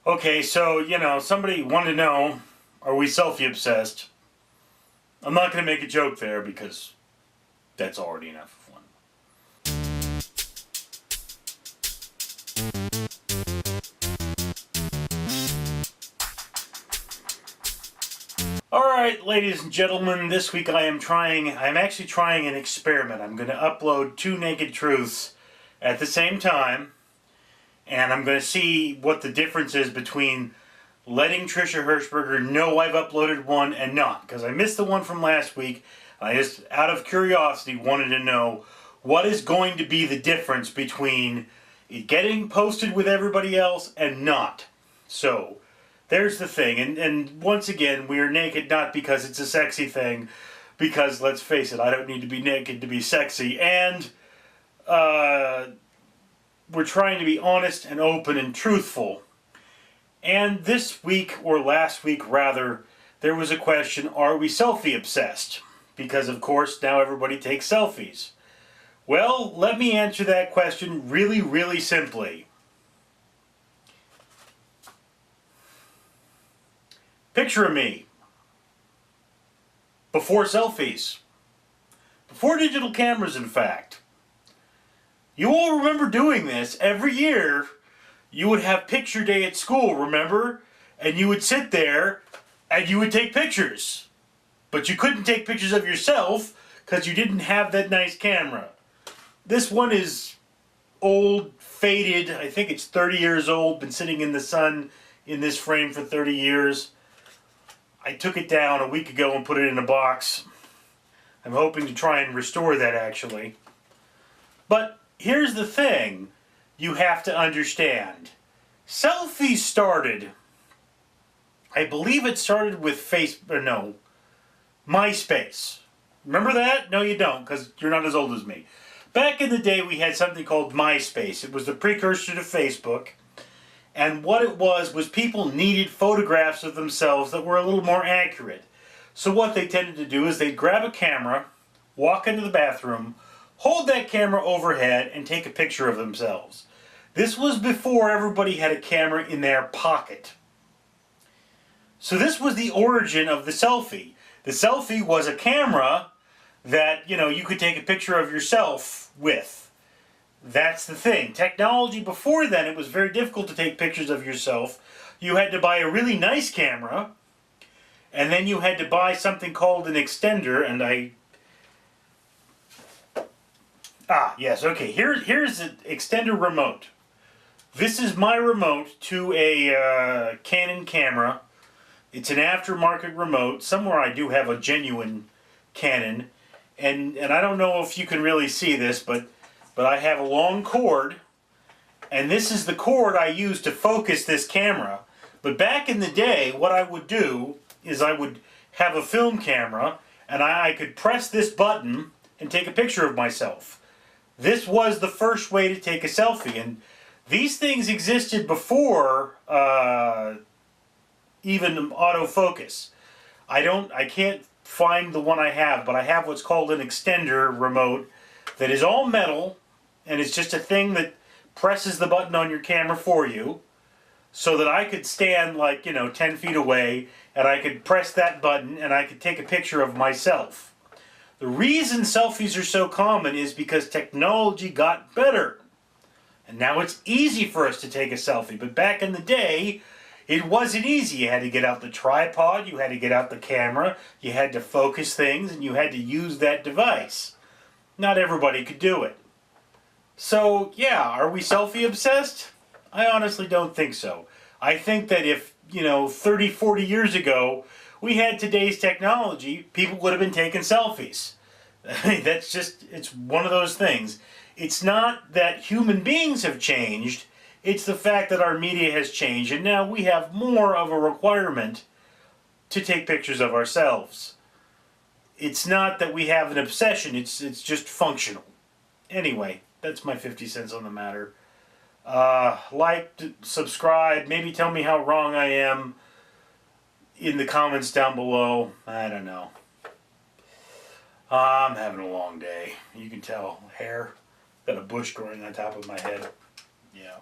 Okay, so, somebody wanted to know, are we selfie obsessed? I'm not going to make a joke there because that's already enough of one. Alright, ladies and gentlemen, this week I'm actually trying an experiment. I'm going to upload 2 naked truths at the same time, and I'm going to see what the difference is between letting Trisha Hirschberger know I've uploaded one and not, because I missed the one from last week. I just, out of curiosity, wanted to know what is going to be the difference between it getting posted with everybody else and not. So, there's the thing, and once again, we are naked not because it's a sexy thing, because, let's face it, I don't need to be naked to be sexy, and we're trying to be honest and open and truthful. And this week, or last week rather, there was a question, are we selfie obsessed? Because of course now everybody takes selfies. Well, let me answer that question really, really simply. Picture me before selfies. Before digital cameras, in fact. You all remember doing this every year. You would have picture day at school, remember? And you would sit there and you would take pictures. But you couldn't take pictures of yourself because you didn't have that nice camera. This one is old, faded. I think it's 30 years old. Been sitting in the sun in this frame for 30 years. I took it down a week ago and put it in a box. I'm hoping to try and restore that actually. But here's the thing. You have to understand. Selfies started, I believe it started with MySpace. Remember that? No, you don't, because you're not as old as me. Back in the day, we had something called MySpace. It was the precursor to Facebook. And what it was people needed photographs of themselves that were a little more accurate. So what they tended to do is they'd grab a camera, walk into the bathroom, hold that camera overhead, and take a picture of themselves. This was before everybody had a camera in their pocket. So this was the origin of the selfie. The selfie was a camera that, you could take a picture of yourself with. That's the thing. Technology before then, it was very difficult to take pictures of yourself. You had to buy a really nice camera, and then you had to buy something called an extender, and yes, okay. Here's an extender remote. This is my remote to a Canon camera. It's an aftermarket remote. Somewhere I do have a genuine Canon. And I don't know if you can really see this, but I have a long cord. And this is the cord I use to focus this camera. But back in the day, what I would do is I would have a film camera, and I could press this button and take a picture of myself. This was the first way to take a selfie, and these things existed before even autofocus. I can't find the one I have, but I have what's called an extender remote that is all metal, and it's just a thing that presses the button on your camera for you, so that I could stand 10 feet away, and I could press that button, and I could take a picture of myself. The reason selfies are so common is because technology got better. And now it's easy for us to take a selfie. But back in the day, it wasn't easy. You had to get out the tripod, you had to get out the camera, you had to focus things, and you had to use that device. Not everybody could do it. So, yeah, are we selfie obsessed? I honestly don't think so. I think that if, 30, 40 years ago, we had today's technology, people would have been taking selfies. That's just, it's one of those things. It's not that human beings have changed, it's the fact that our media has changed, and now we have more of a requirement to take pictures of ourselves. It's not that we have an obsession, it's just functional. Anyway, that's my 50 cents on the matter. Like, subscribe, maybe tell me how wrong I am in the comments down below. I don't know. I'm having a long day. You can tell. Hair. Got a bush growing on top of my head. Yeah.